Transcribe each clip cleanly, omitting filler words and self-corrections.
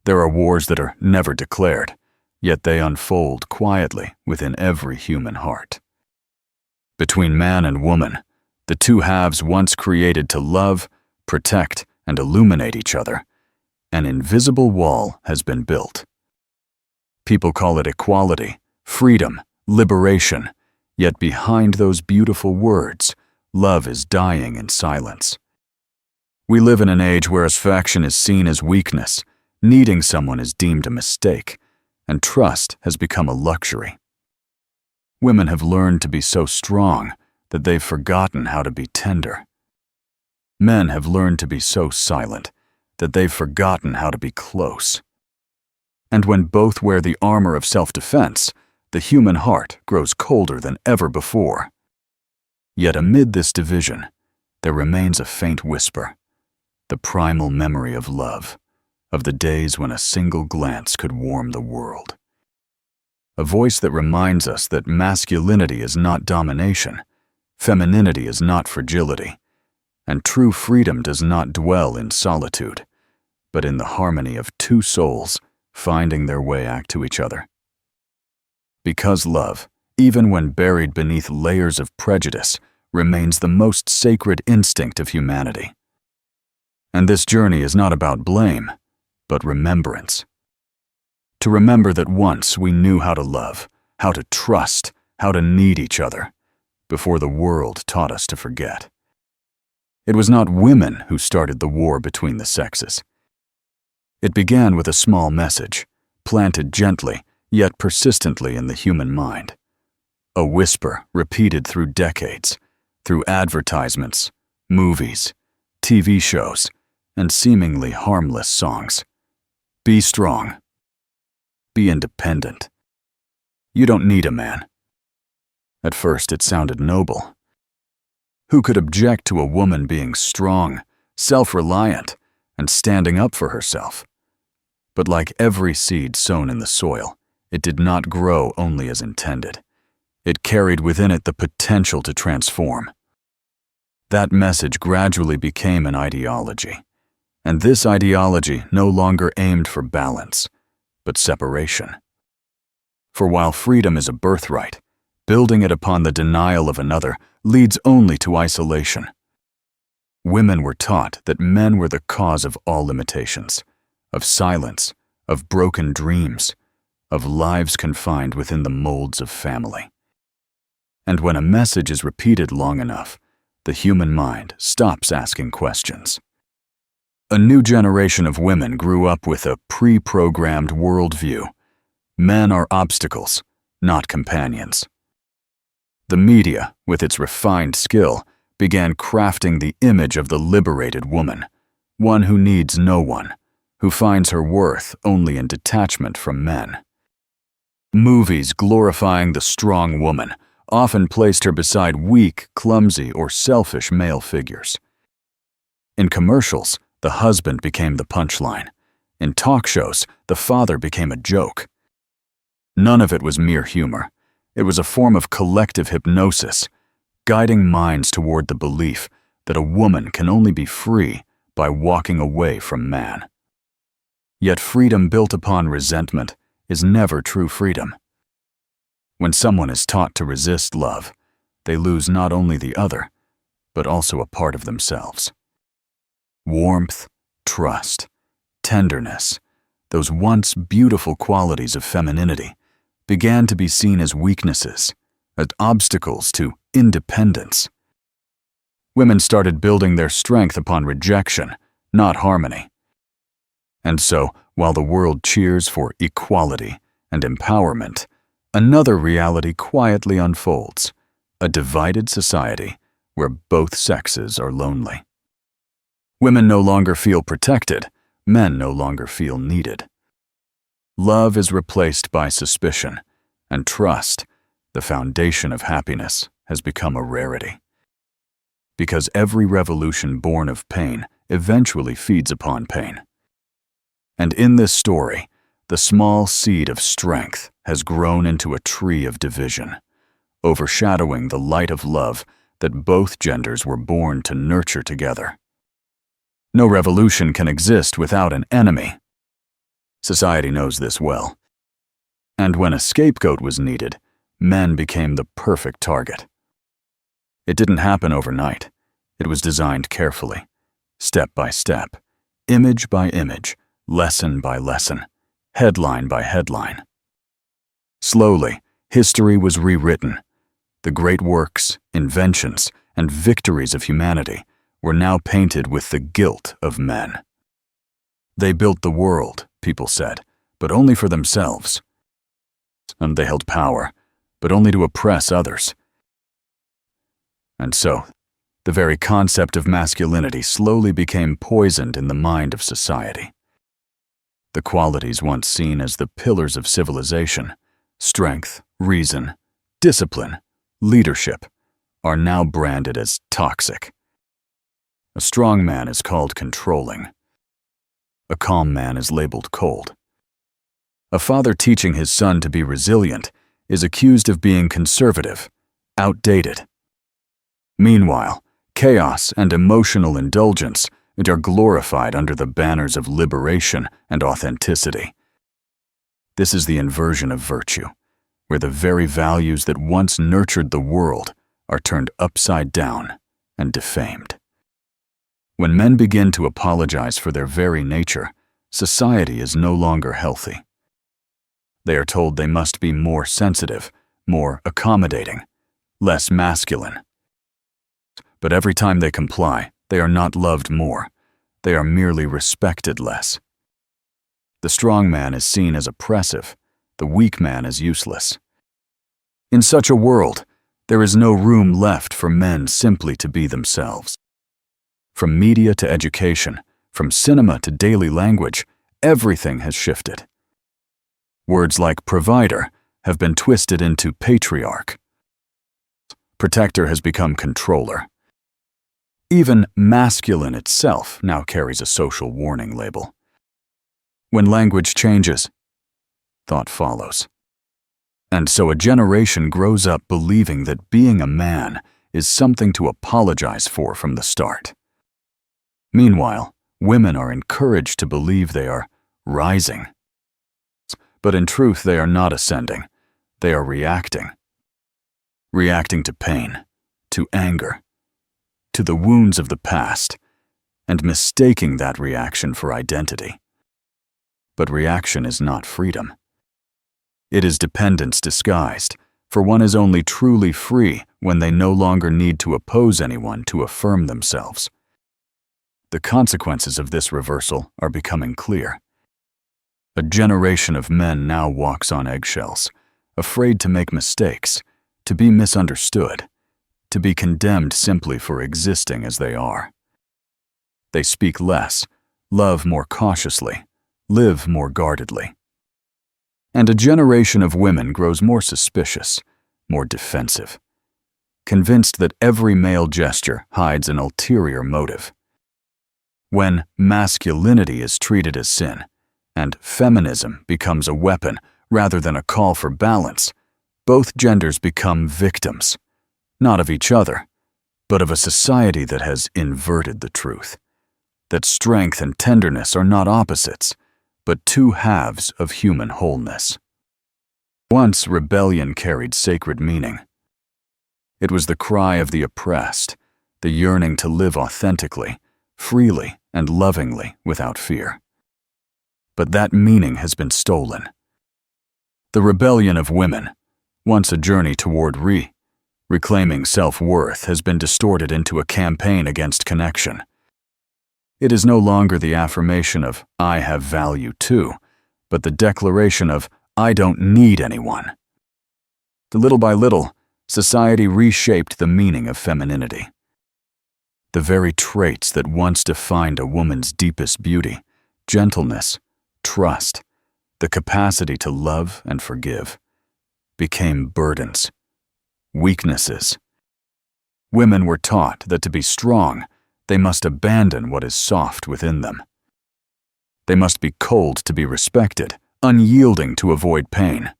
There are wars that are never declared, yet they unfold quietly within every human heart. Between man and woman, the two halves once created to love, protect, and illuminate each other, an invisible wall has been built. People call it equality, freedom, liberation, yet behind those beautiful words, love is dying in silence. We live in an age where affection is seen as weakness, needing someone is deemed a mistake, and trust has become a luxury. Women have learned to be so strong that they've forgotten how to be tender. Men have learned to be so silent that they've forgotten how to be close. And when both wear the armor of self-defense, the human heart grows colder than ever before. Yet amid this division, there remains a faint whisper, the primal memory of love, of the days when a single glance could warm the world. A voice that reminds us that masculinity is not domination, femininity is not fragility, and true freedom does not dwell in solitude, but in the harmony of two souls finding their way back to each other. Because love, even when buried beneath layers of prejudice, remains the most sacred instinct of humanity. And this journey is not about blame, but remembrance. To remember that once we knew how to love, how to trust, how to need each other, before the world taught us to forget. It was not women who started the war between the sexes. It began with a small message, planted gently, yet persistently in the human mind. A whisper repeated through decades, through advertisements, movies, TV shows, and seemingly harmless songs. Be strong. Be independent. You don't need a man. At first it sounded noble. Who could object to a woman being strong, self-reliant, and standing up for herself? But like every seed sown in the soil, it did not grow only as intended. It carried within it the potential to transform. That message gradually became an ideology, and this ideology no longer aimed for balance, but separation. For while freedom is a birthright, building it upon the denial of another leads only to isolation. Women were taught that men were the cause of all limitations, of silence, of broken dreams, of lives confined within the molds of family. And when a message is repeated long enough, the human mind stops asking questions. A new generation of women grew up with a pre-programmed worldview. Men are obstacles, not companions. The media, with its refined skill, began crafting the image of the liberated woman, one who needs no one, who finds her worth only in detachment from men. Movies glorifying the strong woman often placed her beside weak, clumsy, or selfish male figures. In commercials, the husband became the punchline. In talk shows, the father became a joke. None of it was mere humor. It was a form of collective hypnosis, guiding minds toward the belief that a woman can only be free by walking away from man. Yet freedom built upon resentment is never true freedom. When someone is taught to resist love, they lose not only the other, but also a part of themselves. Warmth, trust, tenderness, those once beautiful qualities of femininity, began to be seen as weaknesses, as obstacles to independence. Women started building their strength upon rejection, not harmony. And so, while the world cheers for equality and empowerment, another reality quietly unfolds, a divided society where both sexes are lonely. Women no longer feel protected, men no longer feel needed. Love is replaced by suspicion, and trust, the foundation of happiness, has become a rarity. Because every revolution born of pain eventually feeds upon pain. And in this story, the small seed of strength has grown into a tree of division, overshadowing the light of love that both genders were born to nurture together. No revolution can exist without an enemy. Society knows this well. And when a scapegoat was needed, men became the perfect target. It didn't happen overnight. It was designed carefully, step by step, image by image, lesson by lesson, headline by headline. Slowly, history was rewritten. The great works, inventions, and victories of humanity were now painted with the guilt of men. They built the world, people said, but only for themselves. And they held power, but only to oppress others. And so, the very concept of masculinity slowly became poisoned in the mind of society. The qualities once seen as the pillars of civilization, strength, reason, discipline, leadership, are now branded as toxic. A strong man is called controlling. A calm man is labeled cold. A father teaching his son to be resilient is accused of being conservative, outdated. Meanwhile, chaos and emotional indulgence are glorified under the banners of liberation and authenticity. This is the inversion of virtue, where the very values that once nurtured the world are turned upside down and defamed. When men begin to apologize for their very nature, society is no longer healthy. They are told they must be more sensitive, more accommodating, less masculine. But every time they comply, they are not loved more. They are merely respected less. The strong man is seen as oppressive, the weak man as useless. In such a world, there is no room left for men simply to be themselves. From media to education, from cinema to daily language, everything has shifted. Words like provider have been twisted into patriarch. Protector has become controller. Even masculine itself now carries a social warning label. When language changes, thought follows. And so a generation grows up believing that being a man is something to apologize for from the start. Meanwhile, women are encouraged to believe they are rising. But in truth, they are not ascending. They are reacting. Reacting to pain, to anger, to the wounds of the past, and mistaking that reaction for identity. But reaction is not freedom. It is dependence disguised, for one is only truly free when they no longer need to oppose anyone to affirm themselves. The consequences of this reversal are becoming clear. A generation of men now walks on eggshells, afraid to make mistakes, to be misunderstood, to be condemned simply for existing as they are. They speak less, love more cautiously, live more guardedly. And a generation of women grows more suspicious, more defensive, convinced that every male gesture hides an ulterior motive. When masculinity is treated as sin, and feminism becomes a weapon rather than a call for balance, both genders become victims, not of each other, but of a society that has inverted the truth, that strength and tenderness are not opposites, but two halves of human wholeness. Once rebellion carried sacred meaning. It was the cry of the oppressed, the yearning to live authentically, freely and lovingly without fear. But that meaning has been stolen. The rebellion of women, once a journey toward reclaiming self-worth, has been distorted into a campaign against connection. It is no longer the affirmation of "I have value too," but the declaration of "I don't need anyone." Little by little, society reshaped the meaning of femininity. The very traits that once defined a woman's deepest beauty, gentleness, trust, the capacity to love and forgive, became burdens, weaknesses. Women were taught that to be strong, they must abandon what is soft within them. They must be cold to be respected, unyielding to avoid pain.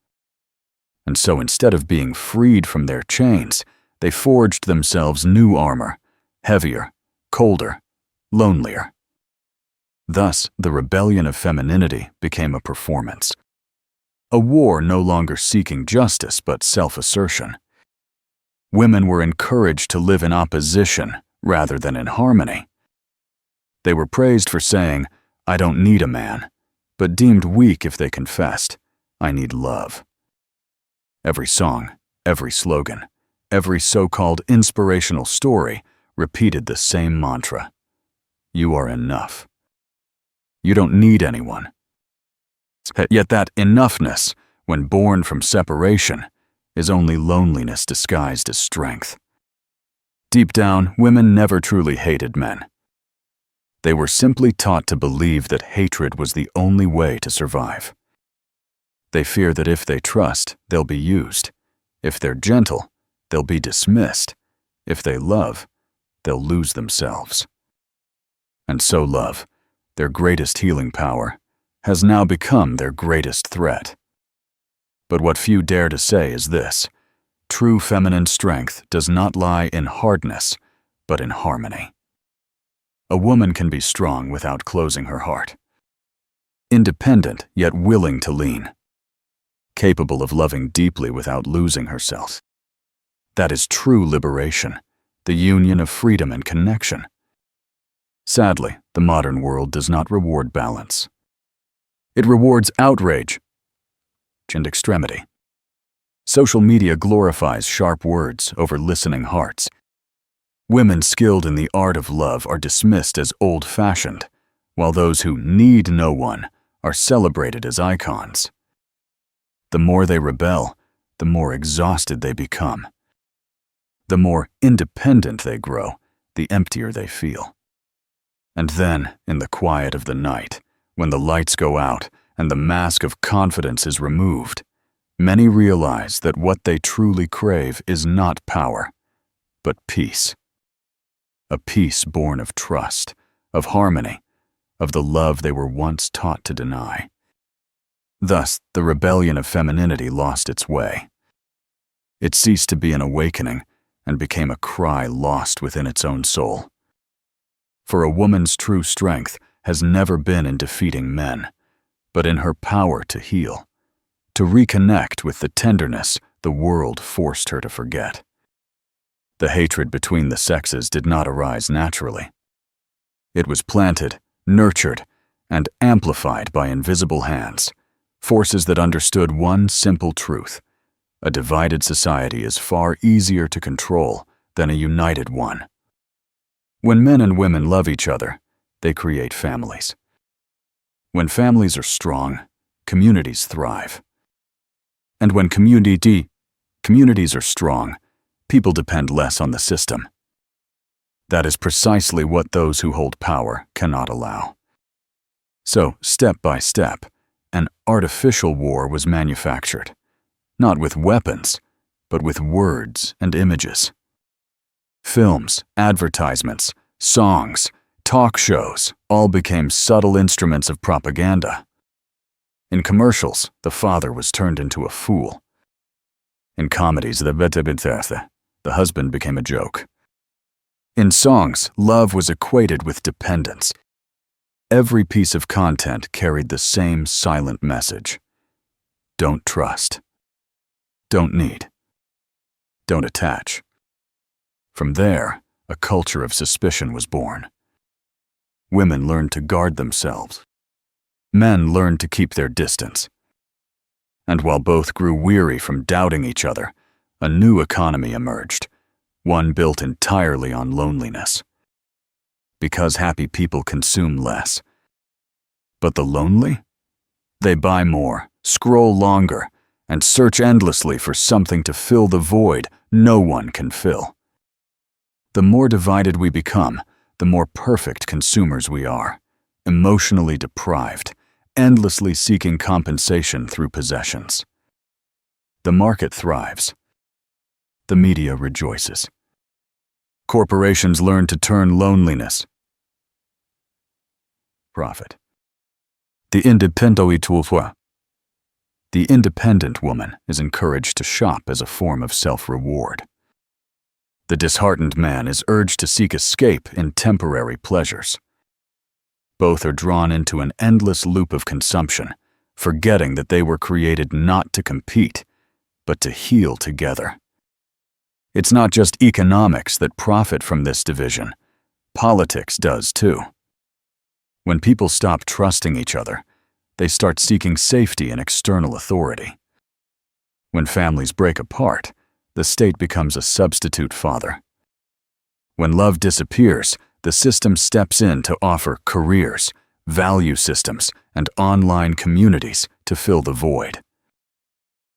And so instead of being freed from their chains, they forged themselves new armor, heavier, colder, lonelier. Thus, the rebellion of femininity became a performance. A war no longer seeking justice but self-assertion. Women were encouraged to live in opposition rather than in harmony. They were praised for saying, "I don't need a man," but deemed weak if they confessed, "I need love." Every song, every slogan, every so-called inspirational story repeated the same mantra. You are enough. You don't need anyone. Yet that enoughness, when born from separation, is only loneliness disguised as strength. Deep down, women never truly hated men. They were simply taught to believe that hatred was the only way to survive. They fear that if they trust, they'll be used. If they're gentle, they'll be dismissed. If they love, they'll lose themselves. And so love, their greatest healing power, has now become their greatest threat. But what few dare to say is this: true feminine strength does not lie in hardness, but in harmony. A woman can be strong without closing her heart. Independent, yet willing to lean. Capable of loving deeply without losing herself. That is true liberation, the union of freedom and connection. Sadly, the modern world does not reward balance. It rewards outrage and extremity. Social media glorifies sharp words over listening hearts. Women skilled in the art of love are dismissed as old-fashioned, while those who need no one are celebrated as icons. The more they rebel, the more exhausted they become. The more independent they grow, the emptier they feel. And then, in the quiet of the night, when the lights go out and the mask of confidence is removed, many realize that what they truly crave is not power, but peace. A peace born of trust, of harmony, of the love they were once taught to deny. Thus, the rebellion of femininity lost its way. It ceased to be an awakening and became a cry lost within its own soul. For a woman's true strength has never been in defeating men, but in her power to heal, to reconnect with the tenderness the world forced her to forget. The hatred between the sexes did not arise naturally. It was planted, nurtured, and amplified by invisible hands, forces that understood one simple truth: a divided society is far easier to control than a united one. When men and women love each other, they create families. When families are strong, communities thrive. And when communities are strong, people depend less on the system. That is precisely what those who hold power cannot allow. So, step by step, an artificial war was manufactured, not with weapons, but with words and images. Films, advertisements, songs, talk shows all became subtle instruments of propaganda. In commercials, the father was turned into a fool. In comedies, the husband became a joke. In songs, love was equated with dependence. Every piece of content carried the same silent message: don't trust, don't need, don't attach. From there, a culture of suspicion was born. Women learned to guard themselves. Men learned to keep their distance. And while both grew weary from doubting each other, a new economy emerged, one built entirely on loneliness. Because happy people consume less. But the lonely? They buy more, scroll longer, and search endlessly for something to fill the void no one can fill. The more divided we become, the more perfect consumers we are, emotionally deprived, endlessly seeking compensation through possessions. The market thrives. The media rejoices. Corporations learn to turn loneliness profit. The independent woman is encouraged to shop as a form of self-reward. The disheartened man is urged to seek escape in temporary pleasures. Both are drawn into an endless loop of consumption, forgetting that they were created not to compete, but to heal together. It's not just economics that profit from this division. Politics does too. When people stop trusting each other, they start seeking safety in external authority. When families break apart, the state becomes a substitute father. When love disappears, the system steps in to offer careers, value systems, and online communities to fill the void.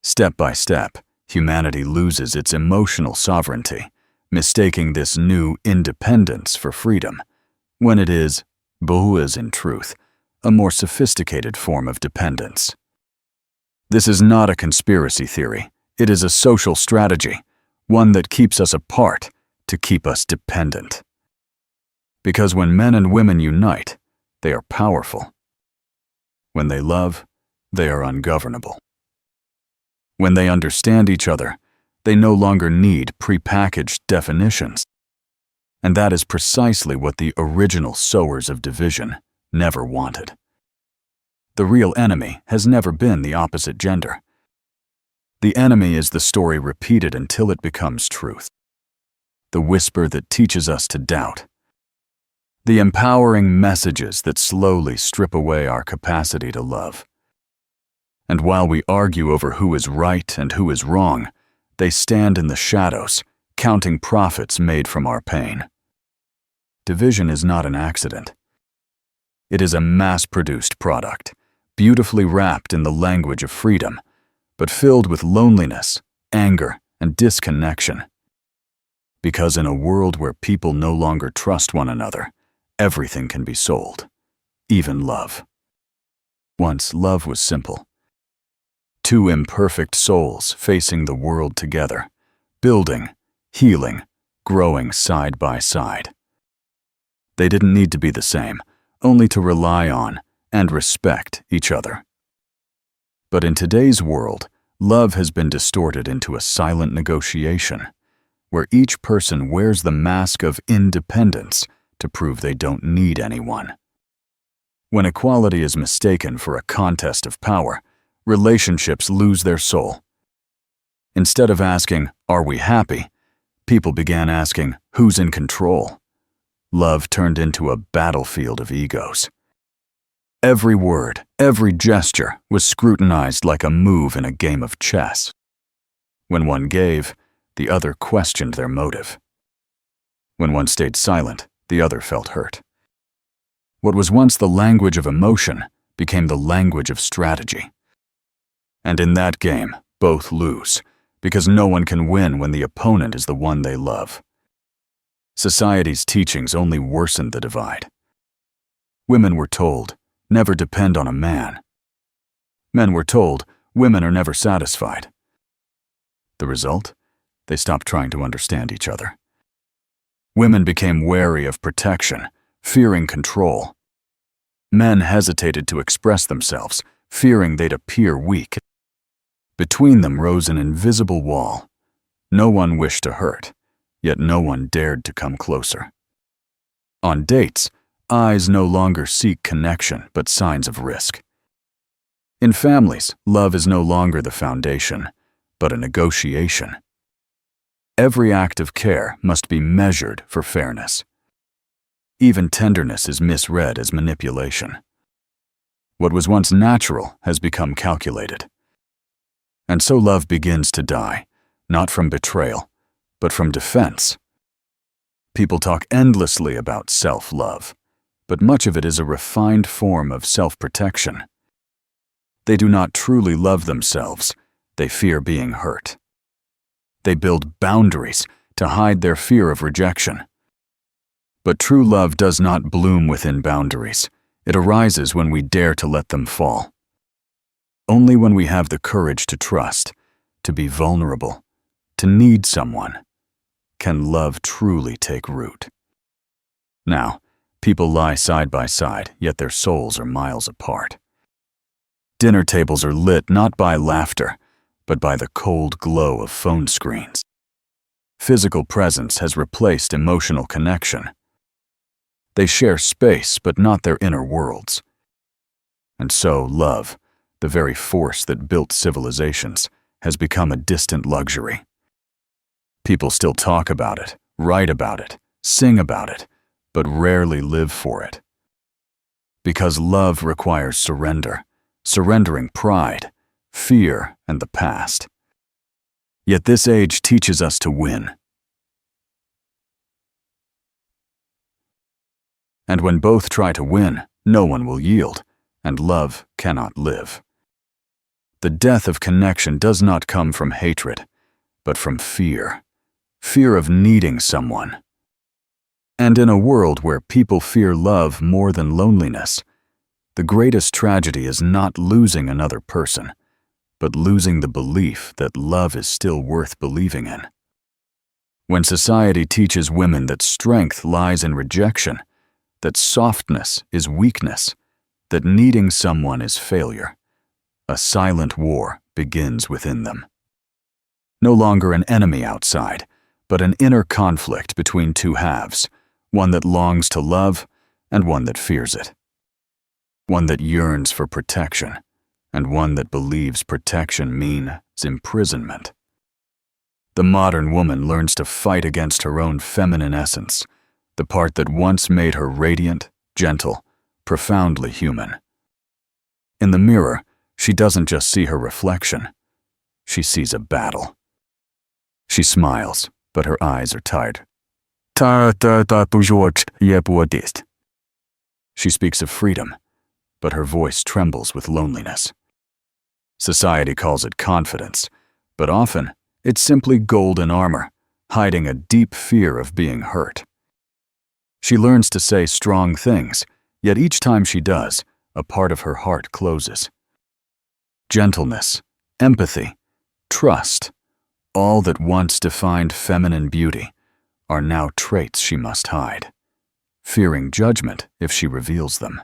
Step by step, humanity loses its emotional sovereignty, mistaking this new independence for freedom, when it is in truth, a more sophisticated form of dependence. This is not a conspiracy theory. It is a social strategy, one that keeps us apart to keep us dependent. Because when men and women unite, they are powerful. When they love, they are ungovernable. When they understand each other, they no longer need prepackaged definitions. And that is precisely what the original sowers of division never wanted. The real enemy has never been the opposite gender. The enemy is the story repeated until it becomes truth. The whisper that teaches us to doubt. The empowering messages that slowly strip away our capacity to love. And while we argue over who is right and who is wrong, they stand in the shadows, counting profits made from our pain. Division is not an accident. It is a mass-produced product, beautifully wrapped in the language of freedom, but filled with loneliness, anger, and disconnection. Because in a world where people no longer trust one another, everything can be sold, even love. Once love was simple. Two imperfect souls facing the world together, building, healing, growing side by side. They didn't need to be the same, only to rely on and respect each other. But in today's world, love has been distorted into a silent negotiation, where each person wears the mask of independence to prove they don't need anyone. When equality is mistaken for a contest of power, relationships lose their soul. Instead of asking, "Are we happy?" people began asking, "Who's in control?" Love turned into a battlefield of egos. Every word, every gesture was scrutinized like a move in a game of chess. When one gave, the other questioned their motive. When one stayed silent, the other felt hurt. What was once the language of emotion became the language of strategy. And in that game, both lose, because no one can win when the opponent is the one they love. Society's teachings only worsened the divide. Women were told, "Never depend on a man." Men were told, "Women are never satisfied." The result? They stopped trying to understand each other. Women became wary of protection, fearing control. Men hesitated to express themselves, fearing they'd appear weak. Between them rose an invisible wall. No one wished to hurt, yet no one dared to come closer. On dates, eyes no longer seek connection but signs of risk. In families, love is no longer the foundation, but a negotiation. Every act of care must be measured for fairness. Even tenderness is misread as manipulation. What was once natural has become calculated. And so love begins to die, not from betrayal, but from defense. People talk endlessly about self-love, but much of it is a refined form of self-protection. They do not truly love themselves, they fear being hurt. They build boundaries to hide their fear of rejection. But true love does not bloom within boundaries. It arises when we dare to let them fall. Only when we have the courage to trust, to be vulnerable, to need someone, can love truly take root. Now, people lie side by side, yet their souls are miles apart. Dinner tables are lit not by laughter, but by the cold glow of phone screens. Physical presence has replaced emotional connection. They share space, but not their inner worlds. And so, love, the very force that built civilizations, has become a distant luxury. People still talk about it, write about it, sing about it, but rarely live for it. Because love requires surrender, surrendering pride, fear, and the past. Yet this age teaches us to win. And when both try to win, no one will yield, and love cannot live. The death of connection does not come from hatred, but from fear. Fear of needing someone. And in a world where people fear love more than loneliness, the greatest tragedy is not losing another person, but losing the belief that love is still worth believing in. When society teaches women that strength lies in rejection, that softness is weakness, that needing someone is failure, a silent war begins within them. No longer an enemy outside, but an inner conflict between two halves, one that longs to love and one that fears it. One that yearns for protection, and one that believes protection means imprisonment. The modern woman learns to fight against her own feminine essence, the part that once made her radiant, gentle, profoundly human. In the mirror, she doesn't just see her reflection, she sees a battle. She smiles, but her eyes are tired. She speaks of freedom, but her voice trembles with loneliness. Society calls it confidence, but often it's simply golden armor, hiding a deep fear of being hurt. She learns to say strong things, yet each time she does, a part of her heart closes. Gentleness, empathy, trust, all that once defined feminine beauty, are now traits she must hide, fearing judgment if she reveals them.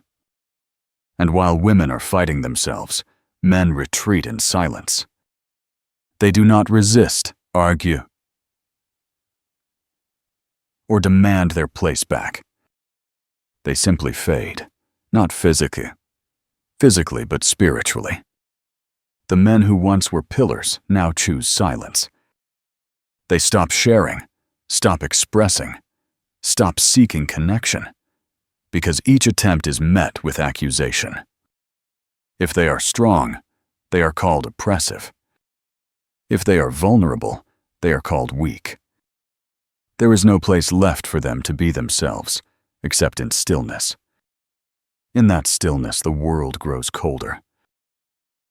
And while women are fighting themselves, men retreat in silence. They do not resist, argue, or demand their place back. They simply fade, not physically, but spiritually. The men who once were pillars now choose silence. They stop sharing, stop expressing, stop seeking connection, because each attempt is met with accusation. If they are strong, they are called oppressive. If they are vulnerable, they are called weak. There is no place left for them to be themselves, except in stillness. In that stillness, the world grows colder.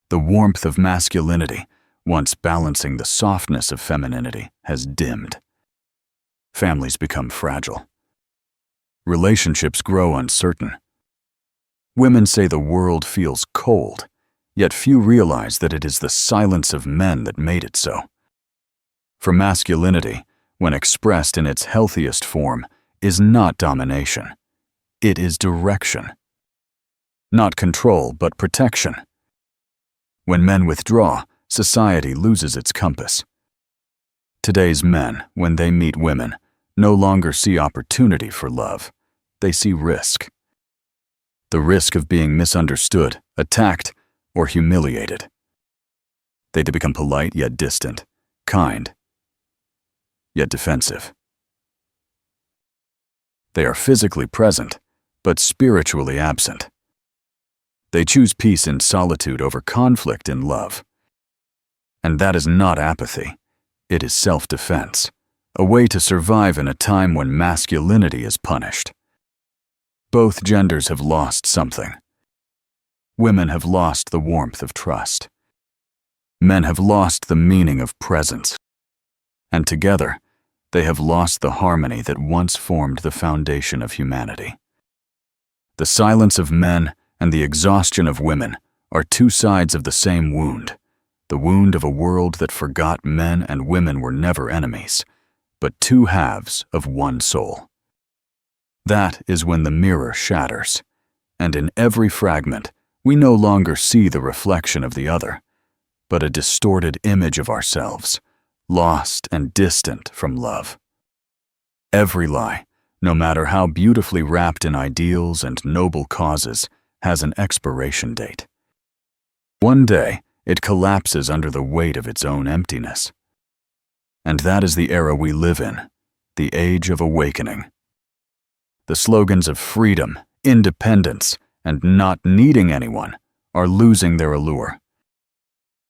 The warmth of masculinity, once balancing the softness of femininity, has dimmed. Families become fragile. Relationships grow uncertain. Women say the world feels cold, yet few realize that it is the silence of men that made it so. For masculinity, when expressed in its healthiest form, is not domination. It is direction. Not control, but protection. When men withdraw, society loses its compass. Today's men, when they meet women, no longer see opportunity for love. They see risk. The risk of being misunderstood, attacked, or humiliated. They become polite yet distant, kind yet defensive. They are physically present, but spiritually absent. They choose peace in solitude over conflict in love. And that is not apathy. It is self-defense, a way to survive in a time when masculinity is punished. Both genders have lost something. Women have lost the warmth of trust. Men have lost the meaning of presence. And together, they have lost the harmony that once formed the foundation of humanity. The silence of men and the exhaustion of women are two sides of the same wound, the wound of a world that forgot men and women were never enemies, but two halves of one soul. That is when the mirror shatters, and in every fragment, we no longer see the reflection of the other, but a distorted image of ourselves, lost and distant from love. Every lie, no matter how beautifully wrapped in ideals and noble causes, has an expiration date. One day, it collapses under the weight of its own emptiness. And that is the era we live in, the age of awakening. The slogans of freedom, independence, and not needing anyone are losing their allure.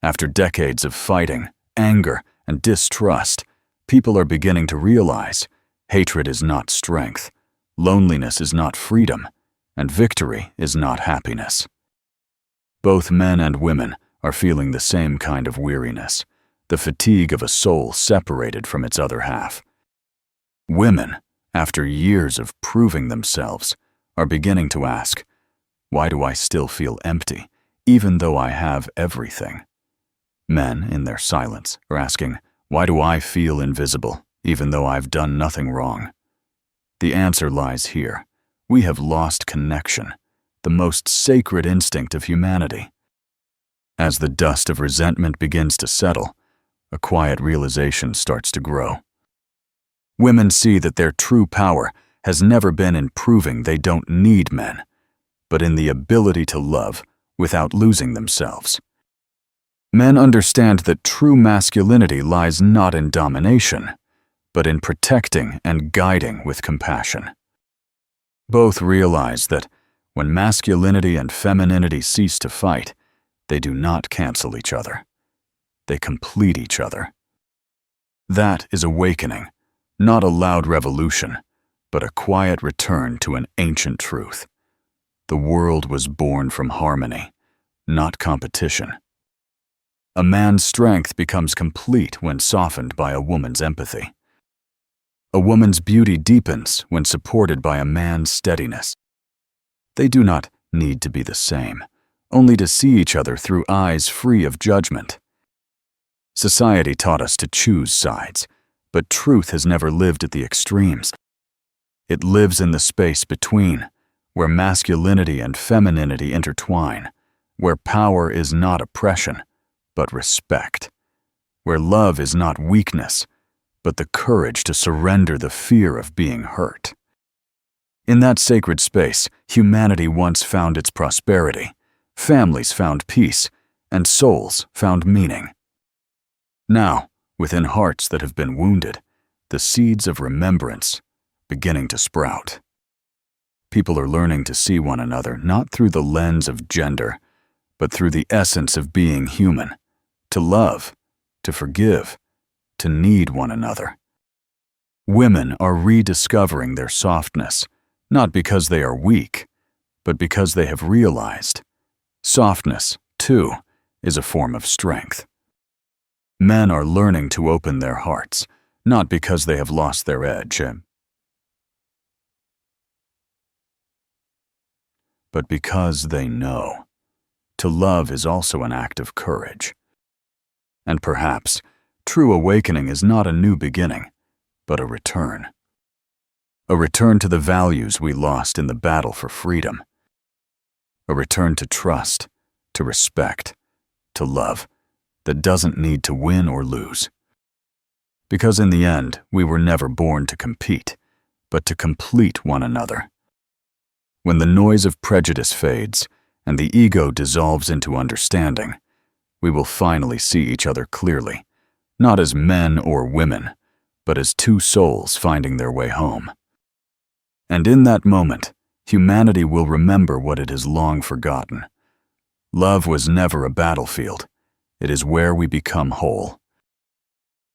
After decades of fighting, anger, and distrust, people are beginning to realize hatred is not strength, loneliness is not freedom, and victory is not happiness. Both men and women are feeling the same kind of weariness, the fatigue of a soul separated from its other half. Women, after years of proving themselves, are beginning to ask, why do I still feel empty, even though I have everything? Men, in their silence, are asking, why do I feel invisible, even though I've done nothing wrong? The answer lies here. We have lost connection, the most sacred instinct of humanity. As the dust of resentment begins to settle, a quiet realization starts to grow. Women see that their true power has never been in proving they don't need men, but in the ability to love without losing themselves. Men understand that true masculinity lies not in domination, but in protecting and guiding with compassion. Both realize that when masculinity and femininity cease to fight, they do not cancel each other. They complete each other. That is awakening, not a loud revolution, but a quiet return to an ancient truth. The world was born from harmony, not competition. A man's strength becomes complete when softened by a woman's empathy. A woman's beauty deepens when supported by a man's steadiness. They do not need to be the same, only to see each other through eyes free of judgment. Society taught us to choose sides, but truth has never lived at the extremes. It lives in the space between, where masculinity and femininity intertwine, where power is not oppression, but respect, where love is not weakness, but the courage to surrender the fear of being hurt. In that sacred space, humanity once found its prosperity, families found peace, and souls found meaning. Now, within hearts that have been wounded, the seeds of remembrance beginning to sprout. People are learning to see one another not through the lens of gender, but through the essence of being human, to love, to forgive, to need one another. Women are rediscovering their softness, not because they are weak, but because they have realized softness, too, is a form of strength. Men are learning to open their hearts, not because they have lost their edge, but because they know. To love is also an act of courage. And perhaps, true awakening is not a new beginning, but a return. A return to the values we lost in the battle for freedom. A return to trust, to respect, to love, that doesn't need to win or lose. Because in the end, we were never born to compete, but to complete one another. When the noise of prejudice fades and the ego dissolves into understanding, we will finally see each other clearly, not as men or women, but as two souls finding their way home. And in that moment, humanity will remember what it has long forgotten. Love was never a battlefield. It is where we become whole.